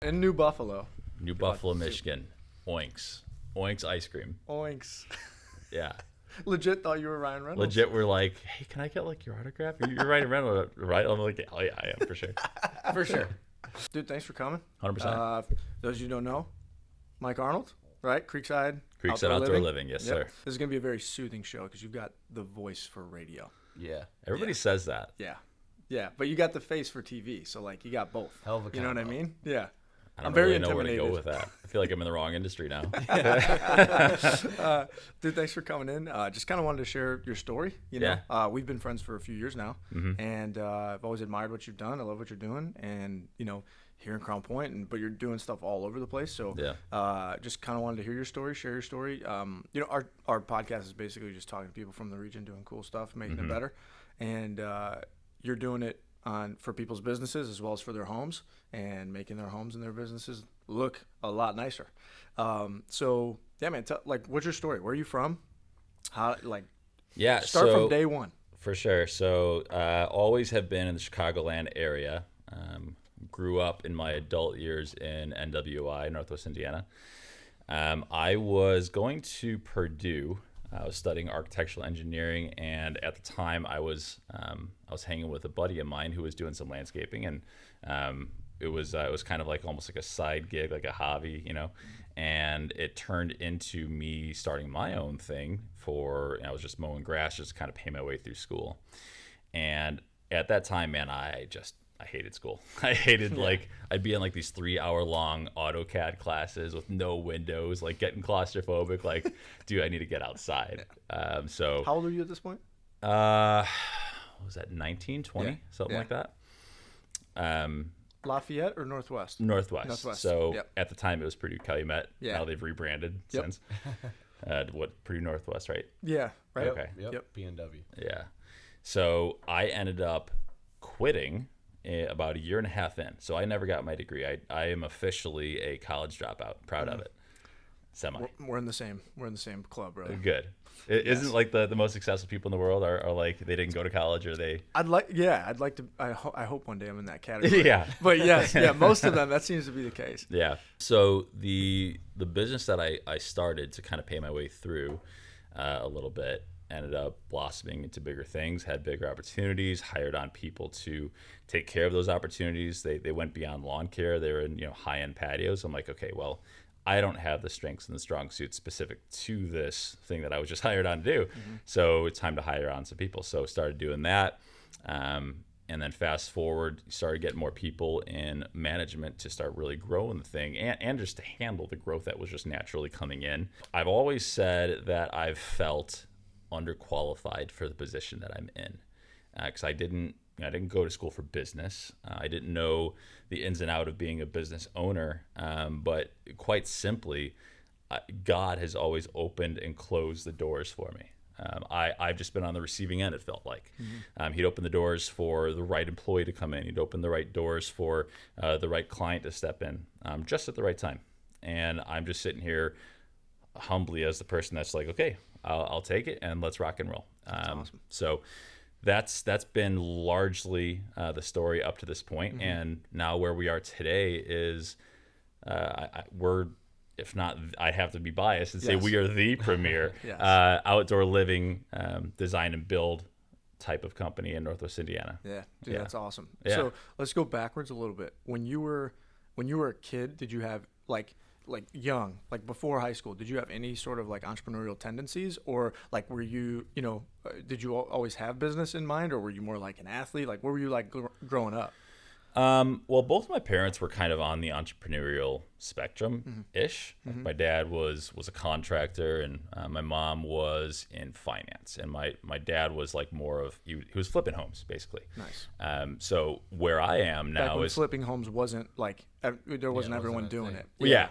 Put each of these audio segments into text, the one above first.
In New Buffalo. New Buffalo, Michigan. Oinks. Oinks ice cream. Oinks. Yeah. Legit thought you were Ryan Reynolds. Legit, we're like, hey, can I get like your autograph? You're Ryan Reynolds, right? I'm like, oh yeah, I am for sure. For sure. Dude, thanks for coming. 100%. Those of you who don't know, Mike Arnold, right? Creekside Outdoor Living. Yes, Yep. sir. This is going to be a very soothing show because you've got the voice for radio. Yeah. Everybody says that. Yeah. Yeah. But you got the face for TV. So, like, you got both. Hell of a You know what I combo. mean? Yeah. I don't I'm very really know where to go intimidated. with that. I feel like I'm in the wrong industry now. Dude, thanks for coming in. Just kind of wanted to share your story. You know, we've been friends for a few years now, and I've always admired what you've done. I love what you're doing, and you know, here in Crown Point, but you're doing stuff all over the place. So, just kind of wanted to hear your story, share your story. You know, our podcast is basically just talking to people from the region doing cool stuff, making it better, and you're doing it for people's businesses as well as for their homes, and making their homes and their businesses look a lot nicer. So yeah, man, like, what's your story? Where are you from? How, like, start from day one. For sure. So always have been in the Chicagoland area. Grew up in my adult years in NWI, Northwest Indiana. I was going to Purdue. I was studying architectural engineering, and at the time I was hanging with a buddy of mine who was doing some landscaping, and it was kind of like almost like a side gig, like a hobby, you know. And it turned into me starting my own thing I was just mowing grass, just to kind of pay my way through school. And at that time, man, I hated school. I hated like I'd be in like these 3-hour-long AutoCAD classes with no windows, like getting claustrophobic. Like, dude, I need to get outside. So How old are you at this point? what was that, 19, 20, something like that? Lafayette or Northwest? Northwest. So Yep. at the time it was Purdue Calumet. Yeah. Now they've rebranded Yep. since. Purdue Northwest, right? Yeah, right. Okay. Yep. PNW. Yeah. So I ended up quitting about a year and a half in. So I never got my degree. I am officially a college dropout. Proud of it. Semi. We're in the same club, brother. Good. It isn't like the most successful people in the world are like they didn't go to college or they. I'd like to. I hope one day I'm in that category. Yeah. But yes, most of them, that seems to be the case. Yeah. So the business that I started to kind of pay my way through a little bit ended up blossoming into bigger things, had bigger opportunities, hired on people to take care of those opportunities. They went beyond lawn care. They were in, you know, high-end patios. I'm like, okay, well, I don't have the strengths and the strong suits specific to this thing that I was just hired on to do. So it's time to hire on some people. So started doing that. And then fast forward, started getting more people in management to start really growing the thing and just to handle the growth that was just naturally coming in. I've always said that I've felt underqualified for the position that I'm in, because I didn't go to school for business. I didn't know the ins and outs of being a business owner, but quite simply, God has always opened and closed the doors for me. I've just been on the receiving end, it felt like. He'd open the doors for the right employee to come in. He'd open the right doors for the right client to step in, just at the right time. And I'm just sitting here humbly as the person that's like, okay, I'll take it and let's rock and roll. Awesome. So that's been largely the story up to this point. And now where we are today is we're, if not, I have to be biased and say we are the premier outdoor living design and build type of company in Northwest Indiana. Yeah, dude, that's awesome. Yeah. So let's go backwards a little bit. When you were a kid, did you have like young, like before high school, did you have any sort of like entrepreneurial tendencies, or like were you, you know, did you always have business in mind, or were you more like an athlete? Like what were you like growing up? Well, both my parents were kind of on the entrepreneurial spectrum-ish. Like my dad was a contractor, and my mom was in finance. And my dad was like more of, he was flipping homes, basically. Nice. So where I am now Back when is flipping homes wasn't like, there wasn't everyone doing it.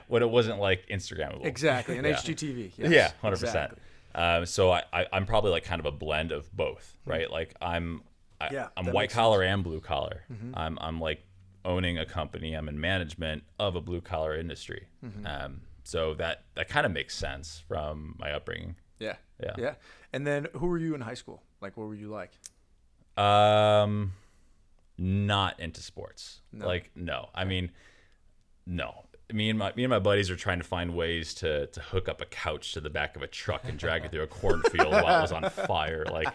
when it wasn't like Instagrammable. Exactly, and HGTV. Yes. Yeah, 100%. Exactly. So I'm probably like kind of a blend of both, right? Like I'm white collar and blue collar. I'm like owning a company. I'm in management of a blue collar industry. So that kind of makes sense from my upbringing. Yeah. And then who were you in high school? Like, what were you like? Not into sports. No. Like, no. I mean, No. Me and my buddies are trying to find ways to hook up a couch to the back of a truck and drag it through a cornfield while it was on fire. Like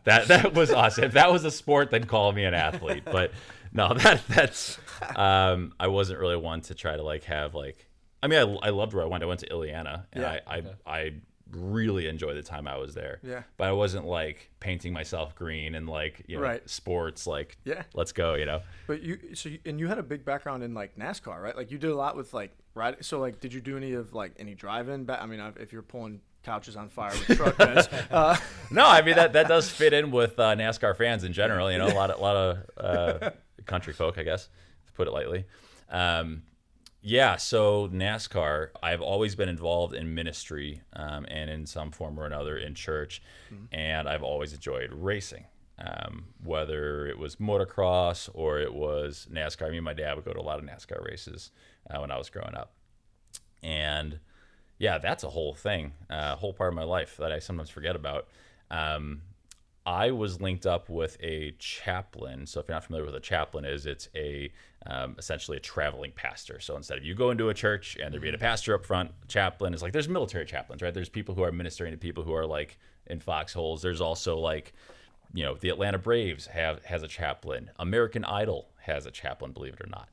that was us. If that was a sport, then call me an athlete. But no, that's I wasn't really one to try to like have like. I mean, I loved where I went. I went to Ileana, and I really enjoyed the time I was there. Yeah. But I wasn't like painting myself green and like, you know, Right. sports, like, let's go, you know. But you had a big background in like NASCAR, right? Like you did a lot with like riding. So like, did you do any of like any driving? I mean, if you're pulling couches on fire with truck beds. No, I mean that does fit in with NASCAR fans in general. You know, a lot of country folk, I guess, to put it lightly. Yeah, so NASCAR, I've always been involved in ministry and in some form or another in church, and I've always enjoyed racing, whether it was motocross or it was NASCAR. Me and my dad would go to a lot of NASCAR races when I was growing up. And yeah, that's a whole thing, a whole part of my life that I sometimes forget about. I was linked up with a chaplain. So if you're not familiar with what a chaplain is, it's essentially a traveling pastor. So instead of you go into a church and there being a pastor up front, chaplain is like, there's military chaplains, right? There's people who are ministering to people who are like in foxholes. There's also like, you know, the Atlanta Braves has a chaplain. American Idol has a chaplain, believe it or not.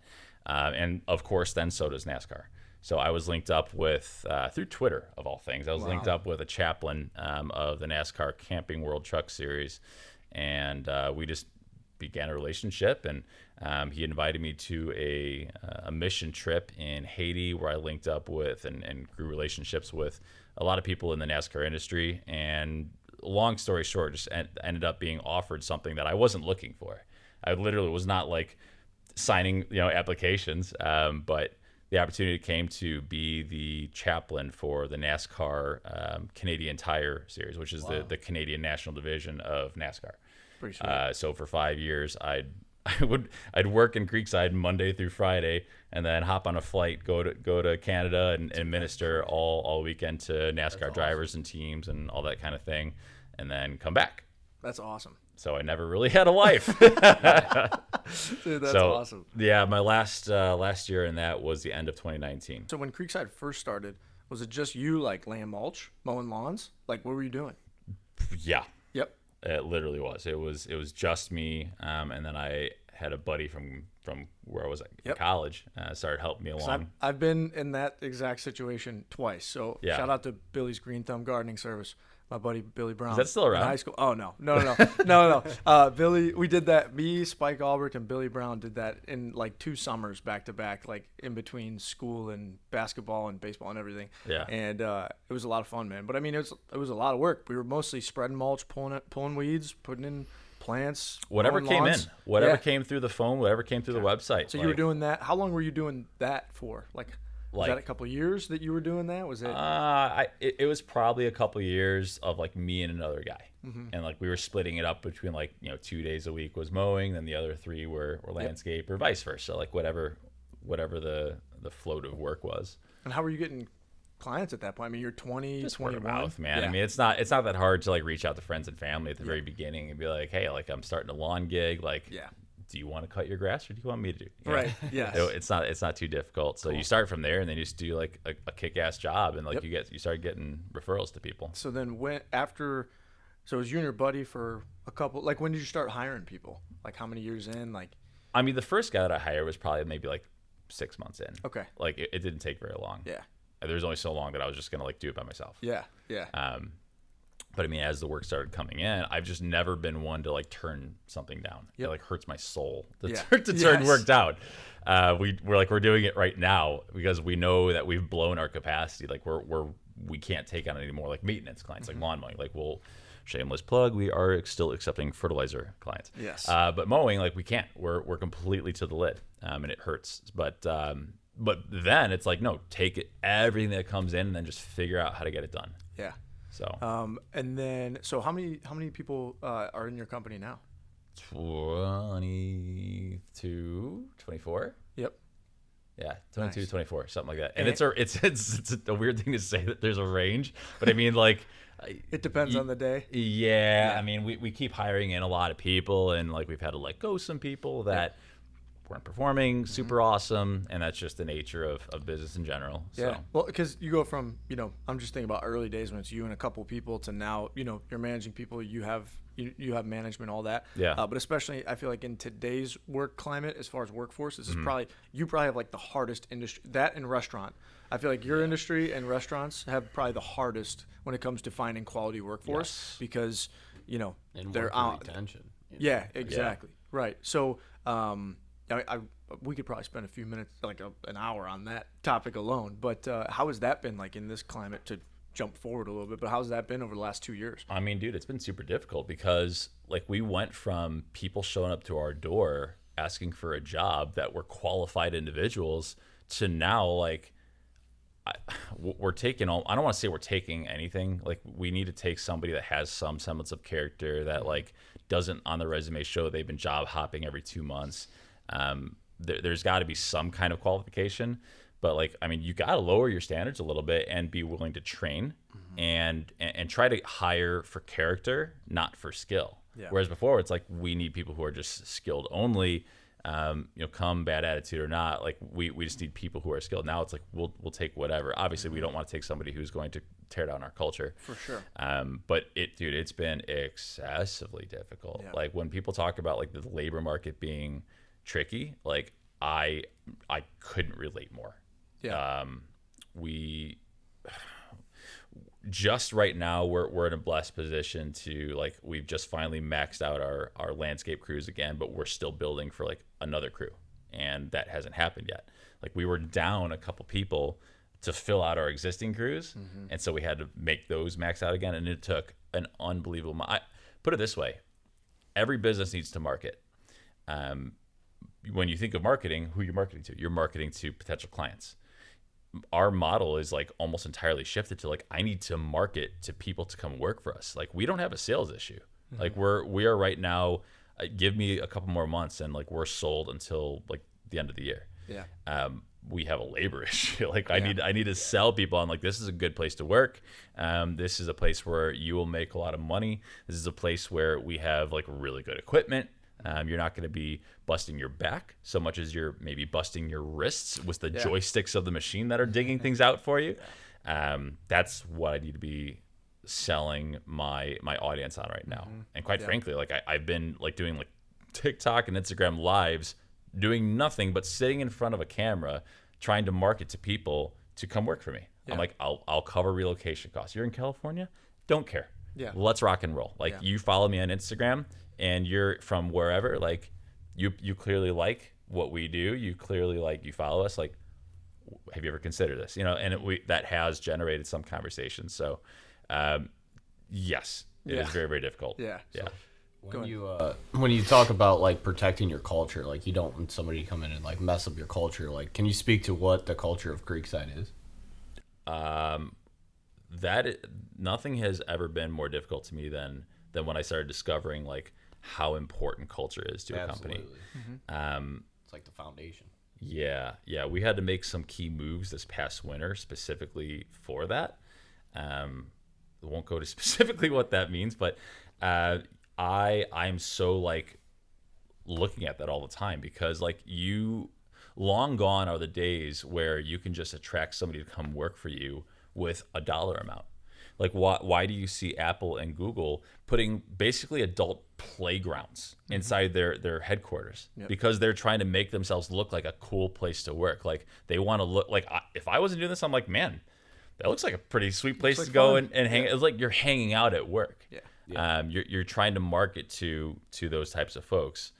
And of course, then so does NASCAR. So I was linked up with, through Twitter, of all things, I was linked up with a chaplain of the NASCAR Camping World Truck Series. And we just began a relationship. And he invited me to a mission trip in Haiti where I linked up with and grew relationships with a lot of people in the NASCAR industry. And long story short, just ended up being offered something that I wasn't looking for. I literally was not like signing, you know, applications, but the opportunity came to be the chaplain for the NASCAR Canadian Tire Series, which is the Canadian National Division of NASCAR. Pretty sweet. So for 5 years, I'd work in Creekside Monday through Friday, and then hop on a flight, go to Canada and minister all weekend to NASCAR drivers and teams and all that kind of thing, and then come back. That's awesome. So I never really had a life. Dude, that's awesome. Yeah, my last year in that was the end of 2019. So when Creekside first started, was it just you like laying mulch, mowing lawns? Like what were you doing? Yeah. Yep. It literally was. It was just me, and then I had a buddy from where I was at college started helping me along. I've been in that exact situation twice. So shout out to Billy's Green Thumb Gardening Service. My buddy Billy Brown. Is that still around? In high school. Oh no. Billy, we did that. Me, Spike Albert, and Billy Brown did that in like 2 summers back to back, like in between school and basketball and baseball and everything. Yeah. And it was a lot of fun, man. But I mean, it was a lot of work. We were mostly spreading mulch, pulling weeds, putting in plants, whatever came lawns. in, whatever came through the phone, whatever came through the website. So you were doing that. How long were you doing that for? Was that a couple of years that you were doing that? Was it? It was probably a couple of years of like me and another guy, and like we were splitting it up between like 2 days a week was mowing, then the other 3 were landscape or vice versa, like whatever the float of work was. And how were you getting clients at that point? I mean, you're 20, just 21. Word of mouth, man. Yeah. I mean, it's not that hard to like reach out to friends and family at the very beginning and be like, hey, like I'm starting a lawn gig, like. Yeah. Do you want to cut your grass or do you want me to do? Right. Yes. It's not too difficult. So you start from there and then you just do like a kick-ass job and like you start getting referrals to people. So then so it was you and your buddy for a couple, like when did you start hiring people? Like how many years in? Like, I mean, the first guy that I hired was probably maybe like 6 months in. Okay. Like it didn't take very long. Yeah. There was only so long that I was just going to like do it by myself. Yeah. Yeah. But I mean, as the work started coming in, I've just never been one to like turn something down. It like hurts my soul to turn work down. We're doing it right now because we know that we've blown our capacity. Like we can't take on any more like maintenance clients, like lawn mowing. Like shameless plug, we are still accepting fertilizer clients. Yes. But mowing, like we can't. We're completely to the lid, and it hurts. But then it's like no, take everything that comes in and then just figure out how to get it done. Yeah. So and then how many people are in your company now? 22, 24. Yep. Yeah, 22, nice. 24, something like that. And it's a weird thing to say that there's a range, but I mean like it depends on the day. Yeah, I mean we keep hiring in a lot of people and like we've had to let go some people that weren't performing super awesome, and that's just the nature of business in general. Yeah. So. Well, because you go from, I'm just thinking about early days when it's you and a couple people to now, you're managing people, you have management, all that. Yeah. But especially, I feel like in today's work climate, as far as workforce, this is you probably have like the hardest industry, that and restaurant. I feel like your industry and restaurants have probably the hardest when it comes to finding quality workforce because, and they're worker retention. Yeah, exactly. Yeah. Right. So, we could probably spend a few minutes, like an hour on that topic alone. But how has that been like in this climate, to jump forward a little bit, but how's that been over the last 2 years? I mean, dude, it's been super difficult because like we went from people showing up to our door asking for a job that were qualified individuals to now like we're taking all, I don't want to say we're taking anything. Like we need to take somebody that has some semblance of character that like doesn't on the resume show they've been job hopping every 2 months. There's got to be some kind of qualification, but like, I mean, you got to lower your standards a little bit and be willing to train and try to hire for character, not for skill. Yeah. Whereas before it's like, we need people who are just skilled only, come bad attitude or not, like we just need people who are skilled. Now it's like, we'll take whatever. Obviously we don't want to take somebody who's going to tear down our culture. For sure. But it's been excessively difficult. Yeah. Like when people talk about like the labor market being tricky, like I couldn't relate more. Yeah. We just right now we're in a blessed position to like, we've just finally maxed out our landscape crews again, but we're still building for like another crew, and that hasn't happened yet. Like we were down a couple people to fill out our existing crews, and so we had to make those max out again, and it took an unbelievable put it this way, every business needs to market. When you think of marketing, who you're marketing to? You're marketing to potential clients. Our model is like almost entirely shifted to like, I need to market to people to come work for us. Like we don't have a sales issue. Like we are right now, give me a couple more months and like we're sold until like the end of the year. Yeah. We have a labor issue. Like I need to sell people on like, this is a good place to work. This is a place where you will make a lot of money. This is a place where we have like really good equipment. You're not going to be busting your back so much as you're maybe busting your wrists with the joysticks of the machine that are digging things out for you. That's what I need to be selling my audience on right now. And quite frankly, like I've been like doing like TikTok and Instagram lives, doing nothing but sitting in front of a camera, trying to market to people to come work for me. I'm like, I'll cover relocation costs. You're in California? Don't care. Yeah. Let's rock and roll. Like you follow me on Instagram and you're from wherever, like you clearly like what we do. You clearly like, you follow us. Like, have you ever considered this? And that has generated some conversation. So, yes, it is very, very difficult. Yeah. Yeah. So when you talk about like protecting your culture, like you don't want somebody to come in and like mess up your culture. Like, can you speak to what the culture of Creekside is? Nothing has ever been more difficult to me than when I started discovering like how important culture is to a company. It's like the foundation. Yeah. We had to make some key moves this past winter specifically for that. I won't go to specifically what that means, but I'm so like looking at that all the time, because like long gone are the days where you can just attract somebody to come work for you with a dollar amount. Like why do you see Apple and Google putting basically adult playgrounds inside their headquarters? Because they're trying to make themselves look like a cool place to work. Like they want to look like, if I wasn't doing this, I'm like, man, that looks like a pretty sweet place to go and hang. It's like you're hanging out at work. You're trying to market to those types of folks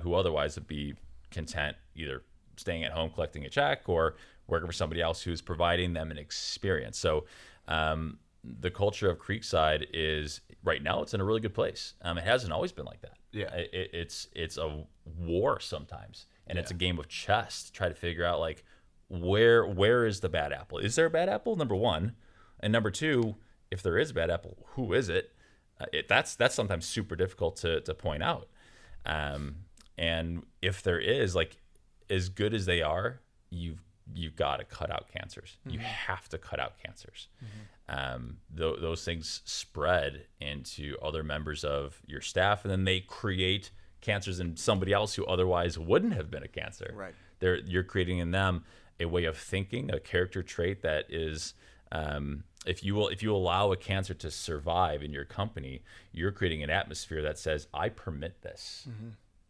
who otherwise would be content either staying at home collecting a check or working for somebody else who's providing them an experience. So the culture of Creekside is right now, it's in a really good place. It hasn't always been like that. It's a war sometimes, and it's a game of chess to try to figure out like where is the bad apple? Is there a bad apple? Number one, and number two, if there is a bad apple, who is it? That's sometimes super difficult to point out. And if there is, like, as good as they are, you've got to cut out cancers. You have to cut out cancers. Those things spread into other members of your staff, and then they create cancers in somebody else who otherwise wouldn't have been a cancer. Right. You're creating in them a way of thinking, a character trait that is, if you allow a cancer to survive in your company, you're creating an atmosphere that says, I permit this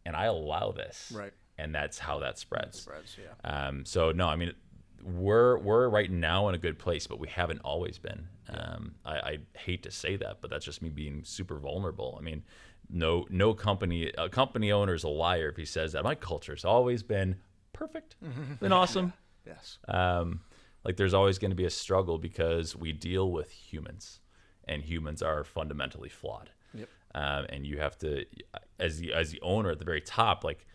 and I allow this. Right. And that's how that spreads. Yeah. So no, I mean, we're right now in a good place, but we haven't always been. I hate to say that, but that's just me being super vulnerable. I mean, no company, a company owner is a liar if he says that my culture's always been perfect, been awesome. Yes. Like there's always going to be a struggle because we deal with humans, and humans are fundamentally flawed. Yep. And you have to, as the owner at the very top, like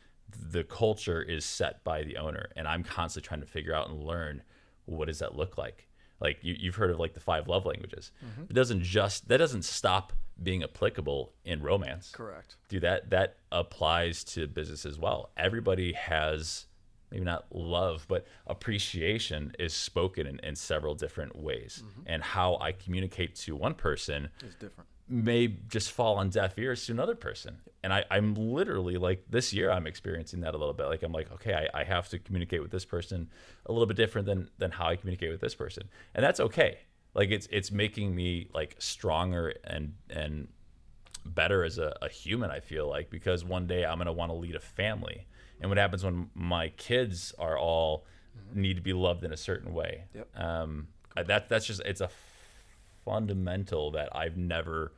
the culture is set by the owner, and I'm constantly trying to figure out and learn what does that look like. Like you've heard of like the 5 love languages. It that doesn't stop being applicable in romance. Correct. Dude, that applies to business as well. Everybody has, maybe not love, but appreciation is spoken in several different ways. And how I communicate to one person It's different. may just fall on deaf ears to another person. And I'm literally like, this year I'm experiencing that a little bit. Like I'm like, okay, I have to communicate with this person a little bit different than how I communicate with this person. And that's okay. Like it's making me like stronger and better as a human, I feel like, because one day I'm going to want to lead a family. And what happens when my kids are all need to be loved in a certain way? Yep. That's just, it's a fundamental that I've never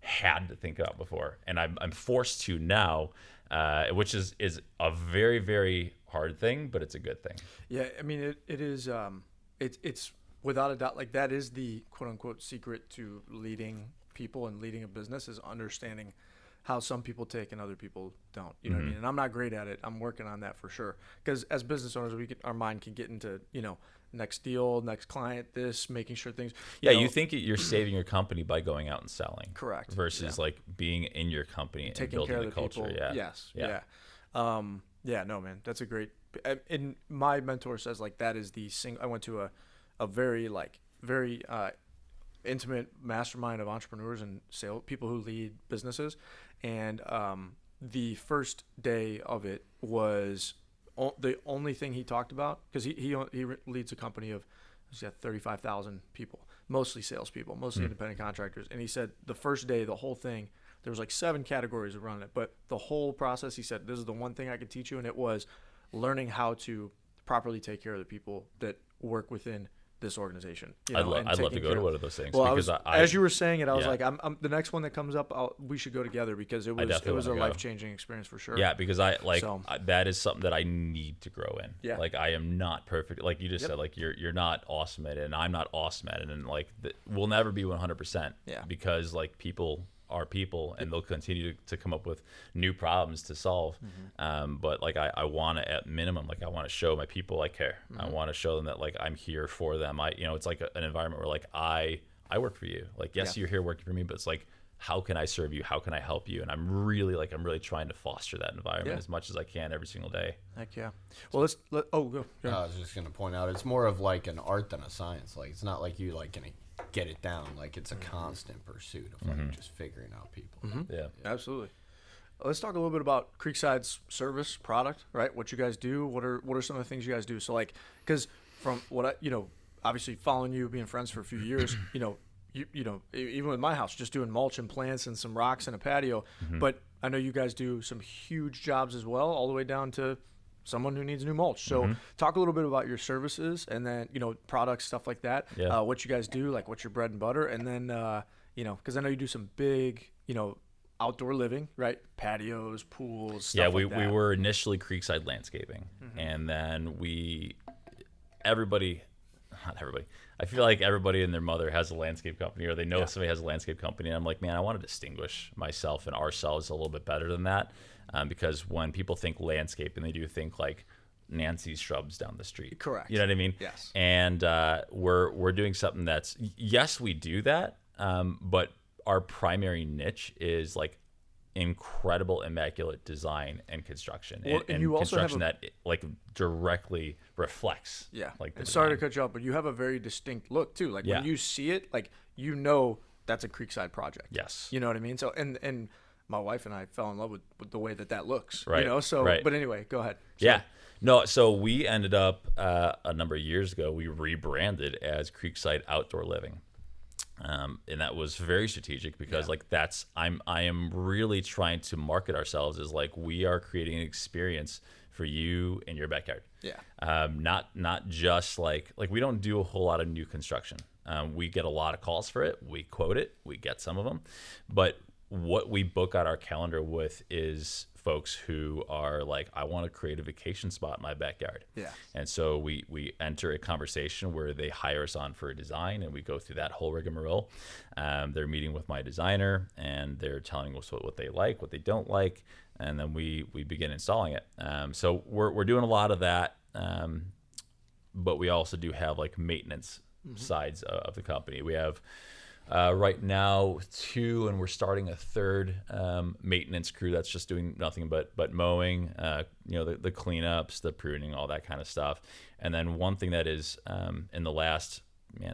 had to think about before, and I'm forced to now, which is a very, very hard thing, but it's a good thing. Yeah, I mean it is. It's without a doubt, like that is the quote unquote secret to leading people and leading a business, is understanding how some people take and other people don't. You know what I mean? And I'm not great at it. I'm working on that for sure. Because as business owners, our mind can get into, next deal, next client, this, making sure things. You think you're saving your company by going out and selling. Correct. Versus like being in your company and taking building care of the the culture. people. Yeah. Yes. Yeah. No, man, that's a great. And my mentor says like that is the I went to a very intimate mastermind of entrepreneurs and sales people who lead businesses, and the first day of it was the only thing he talked about, because he leads a company of, he's got 35,000 people, mostly salespeople, mostly independent contractors, and he said the first day, the whole thing, there was like 7 categories around it, but the whole process, he said, this is the one thing I could teach you, and it was learning how to properly take care of the people that work within this organization. I'd love to go to one of those things. Well, because as you were saying it, I was yeah. like, I'm the next one that comes up, we should go together, because it was a life-changing experience for sure. Yeah, because that is something that I need to grow in. Yeah. Like I am not perfect. Like you just said, like you're not awesome at it, and I'm not awesome at it, and like we'll never be 100%. Yeah. Because like people are people, and they'll continue to come up with new problems to solve. But like I want to, at minimum, like I want to show my people I care. I want to show them that like I'm here for them. It's like an environment where like I work for you. Like yes, you're here working for me, but it's like, how can I serve you? How can I help you? And I'm really trying to foster that environment as much as I can every single day. Heck yeah. Well, go. I was just gonna point out, it's more of like an art than a science. Like it's not like you like gonna get it down. Like it's a constant pursuit of like just figuring out people. Yeah, Absolutely. Let's talk a little bit about Creekside's service product, right? What you guys do. What are some of the things you guys do? So like, because from what I, obviously following you, being friends for a few years, even with my house, just doing mulch and plants and some rocks and a patio. But I know you guys do some huge jobs as well, all the way down to someone who needs new mulch. So talk a little bit about your services, and then, products, stuff like that. Yeah. What you guys do, like what's your bread and butter. And then, because I know you do some big, outdoor living, right? Patios, pools, stuff like that. We were initially Creekside Landscaping, and then not everybody. I feel like everybody and their mother has a landscape company, or they know somebody has a landscape company. And I'm like, man, I want to distinguish myself and ourselves a little bit better than that. Because when people think landscape, and they do think like Nancy's shrubs down the street. Correct. You know what I mean? Yes. And we're doing something that's, yes, we do that. But our primary niche is like incredible, immaculate design and construction, and you also construction that like directly reflects. Yeah. Like and sorry to cut you off, but you have a very distinct look too. Like when you see it, like that's a Creekside project. Yes. You know what I mean? So and my wife and I fell in love with the way that looks. Right. You know, so right. But anyway, go ahead. So, Yeah. No, so we ended up a number of years ago, we rebranded as Creekside Outdoor Living. And that was very strategic because like I am really trying to market ourselves as like we are creating an experience for you in your backyard. Yeah. Not just like we don't do a whole lot of new construction. We get a lot of calls for it. We quote it. We get some of them, but what we book out our calendar with is folks who are like, I want to create a vacation spot in my backyard. Yeah. And so we enter a conversation where they hire us on for a design, and we go through that whole rigmarole. They're meeting with my designer, and they're telling us what they like, what they don't like, and then we begin installing it. So we're doing a lot of that, but we also do have like maintenance sides of the company. We have right now 2, and we're starting a 3rd maintenance crew that's just doing nothing but mowing, the cleanups, the pruning, all that kind of stuff. And then one thing that is in the last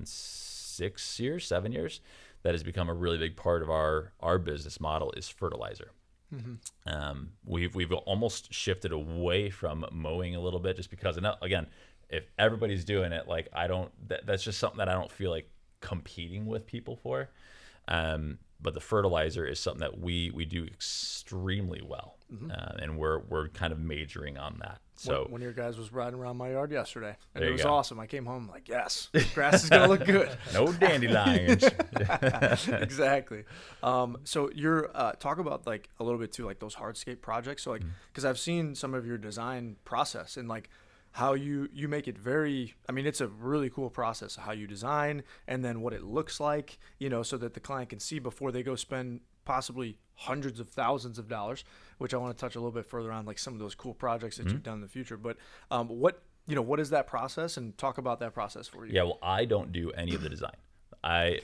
7 years that has become a really big part of our business model is fertilizer. We've almost shifted away from mowing a little bit just because, again, if everybody's doing it, like that's just something that I don't feel like competing with people for. But the fertilizer is something that we do extremely well, and we're kind of majoring on that. So one of your guys was riding around my yard yesterday, and There it you was go. awesome. I came home like, yes, grass is gonna look good. no dandelions. Exactly. So you're talk about like a little bit too, like those hardscape projects. So like, because I've seen some of your design process and like how you make it very, I mean, it's a really cool process how you design and then what it looks like, so that the client can see before they go spend possibly hundreds of thousands of dollars, which I want to touch a little bit further on, like some of those cool projects that you've done in the future. But what is that process, and talk about that process for you? Yeah, well, I don't do any of the design. I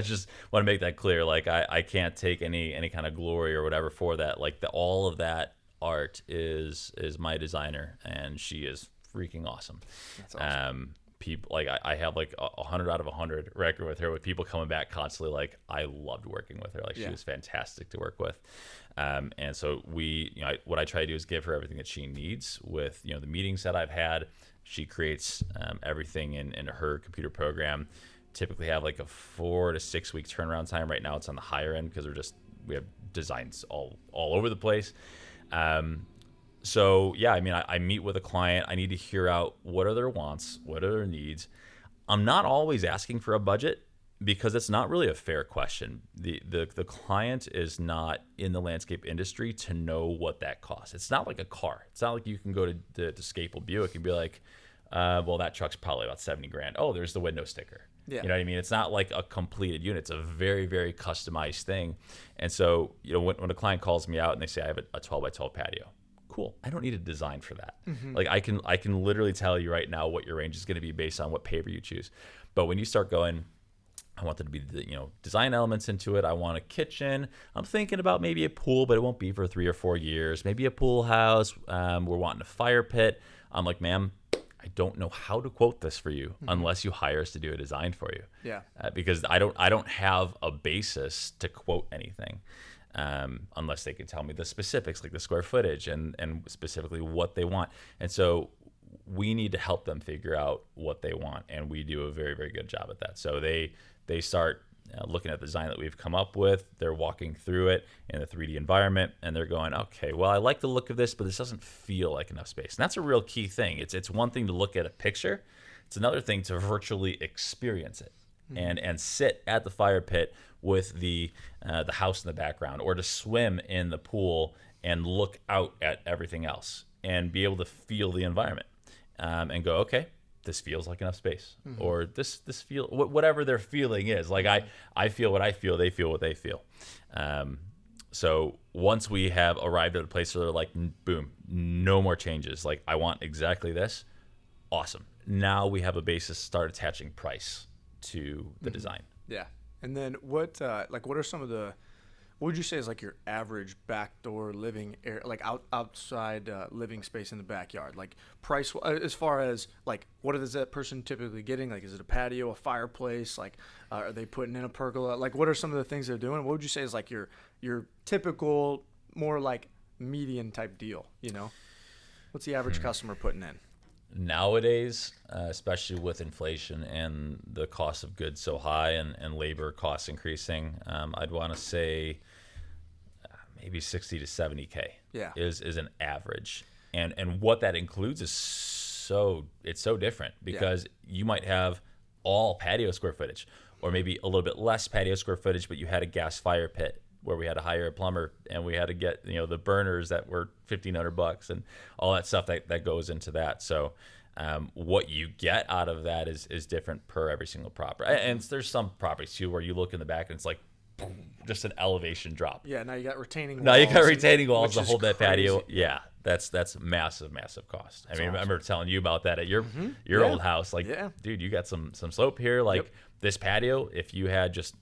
just want to make that clear. Like I can't take any kind of glory or whatever for that. Like all of that art is my designer, and she is freaking awesome. That's awesome. People like I have like 100 out of 100 record with her, with people coming back constantly like I loved working with her. Like she was fantastic to work with. And so what I try to do is give her everything that she needs with the meetings that I've had. She creates everything in her computer program. Typically have like a 4 to 6 week turnaround time. Right now it's on the higher end because we have designs all over the place. So yeah, I mean, I meet with a client. I need to hear out what are their wants, what are their needs. I'm not always asking for a budget because it's not really a fair question. The client is not in the landscape industry to know what that costs. It's not like a car. It's not like you can go to Scapel Buick and be like, well, that truck's probably about $70,000. Oh, there's the window sticker. Yeah. You know what I mean? It's not like a completed unit. It's a very, very customized thing. And so, when a client calls me out and they say, I have a 12 by 12 patio. Cool. I don't need a design for that. Like I can literally tell you right now what your range is going to be based on what paver you choose. But when you start going, I want there to be design elements into it. I want a kitchen. I'm thinking about maybe a pool, but it won't be for 3 or 4 years. Maybe a pool house. We're wanting a fire pit. I'm like, ma'am, I don't know how to quote this for you unless you hire us to do a design for you. Yeah. Because I don't have a basis to quote anything. Unless they can tell me the specifics, like the square footage and specifically what they want. And so we need to help them figure out what they want, and we do a very, very good job at that. So they start looking at the design that we've come up with. They're walking through it in the 3D environment, and they're going, okay, well, I like the look of this, but this doesn't feel like enough space. And that's a real key thing. It's one thing to look at a picture. It's another thing to virtually experience it and sit at the fire pit with the house in the background, or to swim in the pool and look out at everything else and be able to feel the environment and go, okay, this feels like enough space, or this feel whatever their feeling is. Like I feel what I feel, they feel what they feel. So once we have arrived at a place where they're like, boom, no more changes. Like I want exactly this. Awesome. Now we have a basis to start attaching price to the design. Yeah. And then what are some of the, what would you say is like your average backdoor living area, like outside living space in the backyard? Like price, as far as like what is that person typically getting? Like, is it a patio, a fireplace? Like, are they putting in a pergola? Like, what are some of the things they're doing? What would you say is like your typical, more like median type deal? You know, what's the average customer putting in? Nowadays, especially with inflation and the cost of goods so high and labor costs increasing, I'd want to say maybe 60 to 70K is an average. And what that includes is it's so different, because you might have all patio square footage, or maybe a little bit less patio square footage, but you had a gas fire pit where we had to hire a plumber and we had to get, the burners that were $1,500 and all that stuff that goes into that. So what you get out of that is different per every single property. And there's some properties too where you look in the back and it's like boom, just an elevation drop. Yeah, now you got retaining walls. Now you got retaining walls to hold that crazy. patio. Yeah, that's massive cost. I mean, I remember telling you about that at your old house. Like, dude, you got some slope here. Like this patio, if you had just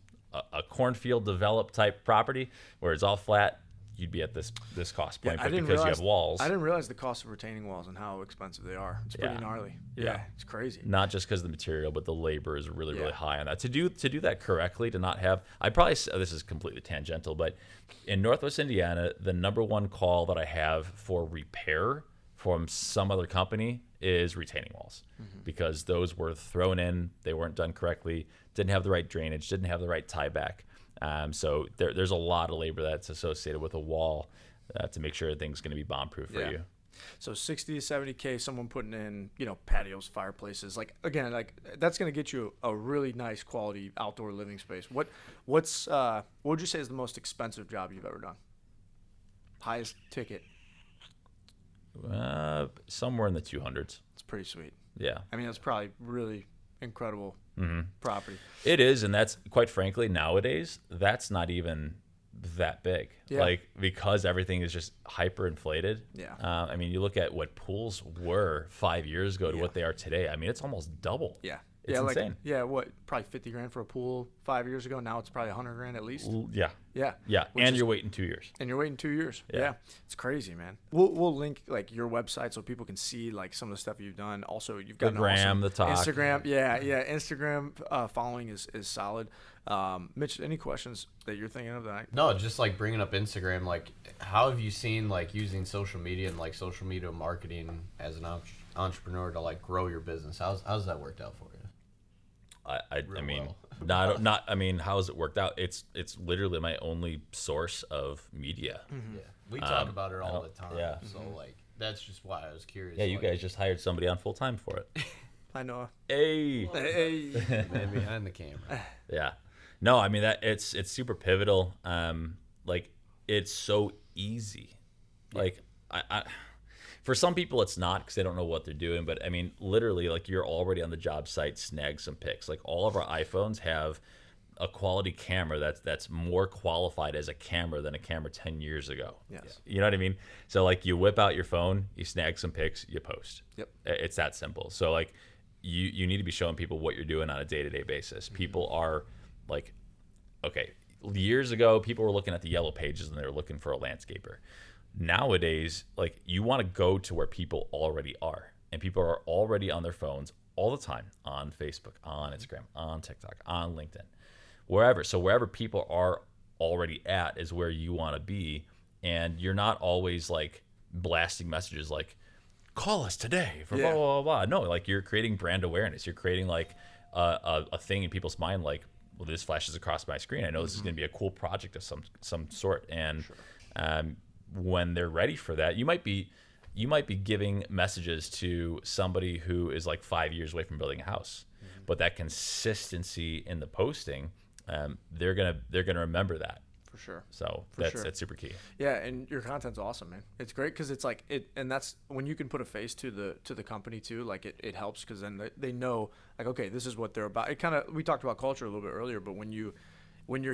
a cornfield developed type property where it's all flat, you'd be at this cost point. But because you have walls, I didn't realize the cost of retaining walls and how expensive they are. It's pretty gnarly. Yeah, it's crazy. Not just because of the material, but the labor is really high on that. To do that correctly, to not have, this is completely tangential, but in Northwest Indiana, the number one call that I have for repair from some other company is retaining walls, because those were thrown in, they weren't done correctly, didn't have the right drainage, didn't have the right tie back. So there's a lot of labor that's associated with a wall to make sure everything's going to be bomb-proof for you. So 60 to 70K, someone putting in, patios, fireplaces. Like, again, like that's going to get you a really nice quality outdoor living space. What would you say is the most expensive job you've ever done? Highest ticket? Somewhere in the 200s. It's pretty sweet. Yeah. I mean, that's probably really incredible property. It is, and that's, quite frankly, nowadays, that's not even that big. Like, because everything is just hyper inflated. I mean, you look at what pools were 5 years ago to what they are today. I mean, it's almost double. It's insane. Probably $50,000 for a pool 5 years ago. Now it's probably $100,000 at least. And you're waiting 2 years. And you're waiting 2 years. It's crazy, man. We'll link like your website so people can see like some of the stuff you've done. Also, you've got the talk. Instagram. Instagram following is solid. Mitch, any questions that you're thinking of that? No, just like bringing up Instagram. Like, how have you seen like using social media and like social media marketing as an entrepreneur to like grow your business? How's that worked out for you? I mean, how has it worked out? It's literally my only source of media. We talk about it all the time. So like, that's just why I was curious. Yeah, you guys just hired somebody on full time for it. I know. Hey. Man behind the camera. Yeah. No, I mean, that it's super pivotal. Like, it's so easy. Like, I for some people it's not, because they don't know what they're doing. But I mean, literally, like, you're already on the job site, snag some pics. Like, all of our iPhones have a quality camera that's more qualified as a camera than a camera 10 years ago. Yes. You know what I mean? So like, you whip out your phone, you snag some pics, you post. Yep. It's that simple. So like, you need to be showing people what you're doing on a day-to-day basis. People are like, okay, years ago, people were looking at the yellow pages and they were looking for a landscaper. Nowadays, like, you want to go to where people already are, and people are already on their phones all the time, on Facebook, on Instagram, on TikTok, on LinkedIn, wherever. So wherever people are already at is where you want to be, and you're not always like blasting messages like, call us today for blah, blah, blah, blah. No, like, you're creating brand awareness. You're creating like a thing in people's mind, like, well, this flashes across my screen. I know this is going to be a cool project of some sort. And when they're ready for that, you might be giving messages to somebody who is like 5 years away from building a house, but that consistency in the posting, they're gonna remember that. For sure. So that's super key. Yeah, and your content's awesome, man. It's great because it's like and that's when you can put a face to the company too. Like, it helps, because then they know, like, okay, this is what they're about. It kind of, we talked about culture a little bit earlier, but when you're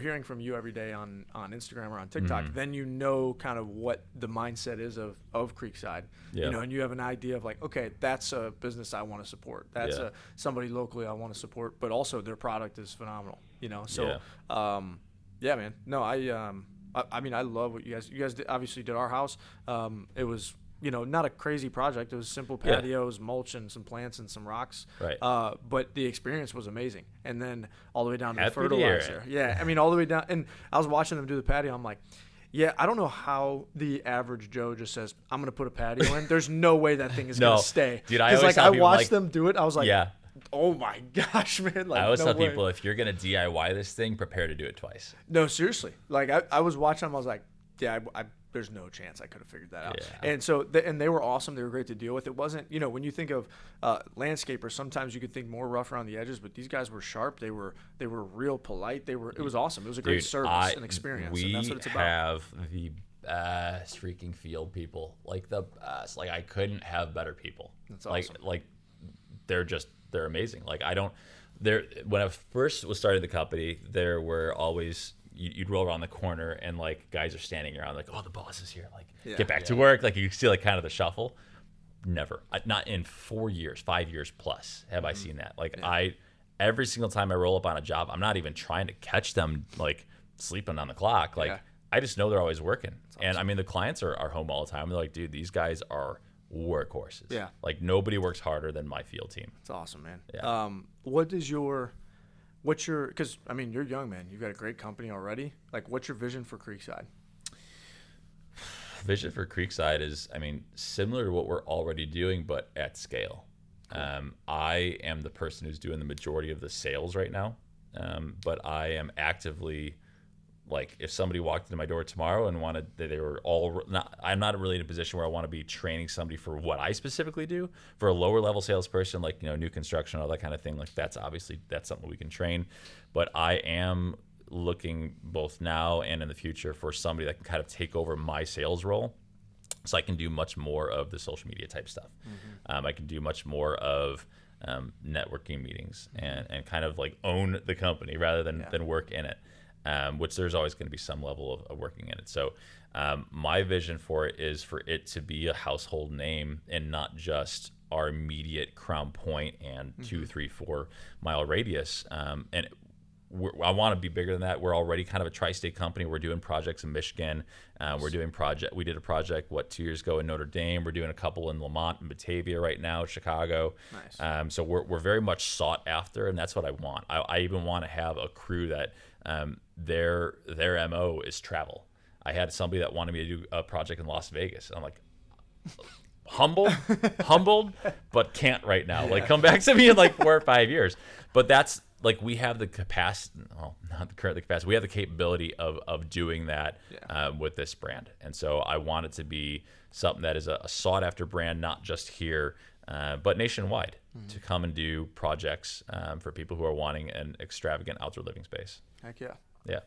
hearing from you every day on Instagram or on TikTok, then you know kind of what the mindset is of Creekside. You know, and you have an idea of like, okay, that's a business I want to support. That's somebody locally I want to support, but also their product is phenomenal. You know, so. Yeah, man. No, I mean, I love what you guys obviously did our house. It was, not a crazy project. It was simple patios, mulch, and some plants and some rocks. Right. But the experience was amazing. And then all the way down to the Happy to fertilizer. hear it. Yeah, I mean, all the way down. And I was watching them do the patio. I'm like, yeah, I don't know how the average Joe just says, I'm going to put a patio in. There's no way that thing is going to stay. Dude, I always I watched them do it. I was like, yeah. Oh my gosh, man. Like, I always no tell way. people, if you're going to DIY this thing, prepare to do it twice. No, seriously. Like, I was watching them. I was like, yeah, there's no chance I could have figured that out. Yeah. And so, and they were awesome. They were great to deal with. It wasn't, when you think of landscapers, sometimes you could think more rough around the edges, but these guys were sharp. They were real polite. It was awesome. It was a great service and experience. And that's what it's about. We have the best freaking field people. Like the best. Like, I couldn't have better people. That's awesome. Like they're amazing. Like, when I first was starting the company, there were always, you'd roll around the corner and like guys are standing around like, oh, the boss is here. Like, get back to work. Like, you see like kind of the shuffle. Never, not in 4 years, 5 years plus have I seen that. Like, every single time I roll up on a job, I'm not even trying to catch them like sleeping on the clock. Like, I just know they're always working. Awesome. And I mean, the clients are home all the time. They're like, dude, these guys are workhorses. Yeah. Like, nobody works harder than my field team. It's awesome, man. Yeah. What's your, because I mean, you're young, man. You've got a great company already. Like, what's your vision for Creekside? Vision for Creekside is, I mean, similar to what we're already doing, but at scale. Cool. I am the person who's doing the majority of the sales right now. But I am actively, like, if somebody walked into my door tomorrow and I'm not really in a position where I want to be training somebody for what I specifically do. For a lower level salesperson, like, new construction, all that kind of thing, like, that's something we can train. But I am looking both now and in the future for somebody that can kind of take over my sales role, so I can do much more of the social media type stuff. I can do much more of networking meetings and kind of like own the company rather than work in it. Which there's always going to be some level of working in it. So my vision for it is for it to be a household name and not just our immediate Crown Point and 2, 3, 4 mile radius. And I want to be bigger than that. We're already kind of a tri-state company. We're doing projects in Michigan. We did a project 2 years ago in Notre Dame. We're doing a couple in Lamont and Batavia right now, Chicago. Nice. So we're very much sought after, and that's what I want. I even want to have a crew that their MO is travel. I had somebody that wanted me to do a project in Las Vegas. I'm like, humbled, but can't right now. Like, come back to me in like 4 or 5 years. But that's, like, we have the capacity, well, not currently the capacity, we have the capability of doing that with this brand. And so I want it to be something that is a sought after brand, not just here, but nationwide, to come and do projects for people who are wanting an extravagant outdoor living space. Heck yeah. Yeah.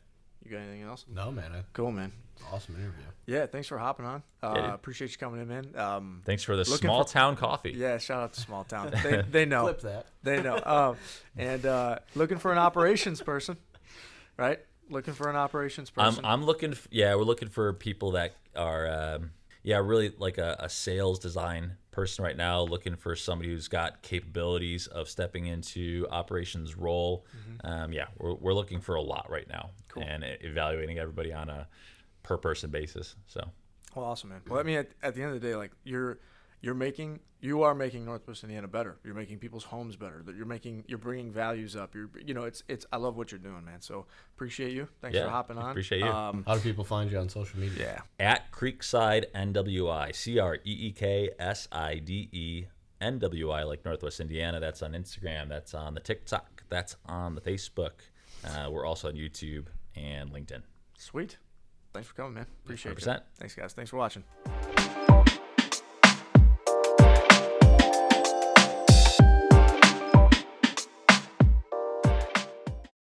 You got anything else? No, man. Cool, man. Awesome interview. Yeah, thanks for hopping on. Appreciate you coming in, man. Thanks for the small town coffee. Yeah, shout out to small town. They know. Flip that. They know. And looking for an operations person, right? Looking for an operations person. I'm looking. We're looking for people that are, really like a sales design person right now. Looking for somebody who's got capabilities of stepping into operations role. We're looking for a lot right now. Cool. And evaluating everybody on a per person basis. So. Well, awesome, man. Well, I mean, at the end of the day, like, you are making Northwest Indiana better. You're making people's homes better. That you're bringing values up. It's I love what you're doing, man. So appreciate you. Thanks for hopping on. Appreciate you. How do people find you on social media? At Creekside NWI, CREEKSIDE NWI, like Northwest Indiana. That's on Instagram. That's on the TikTok. That's on the Facebook. We're also on YouTube and LinkedIn. Sweet. Thanks for coming, man. Appreciate 100%. it. Thanks, guys. Thanks for watching.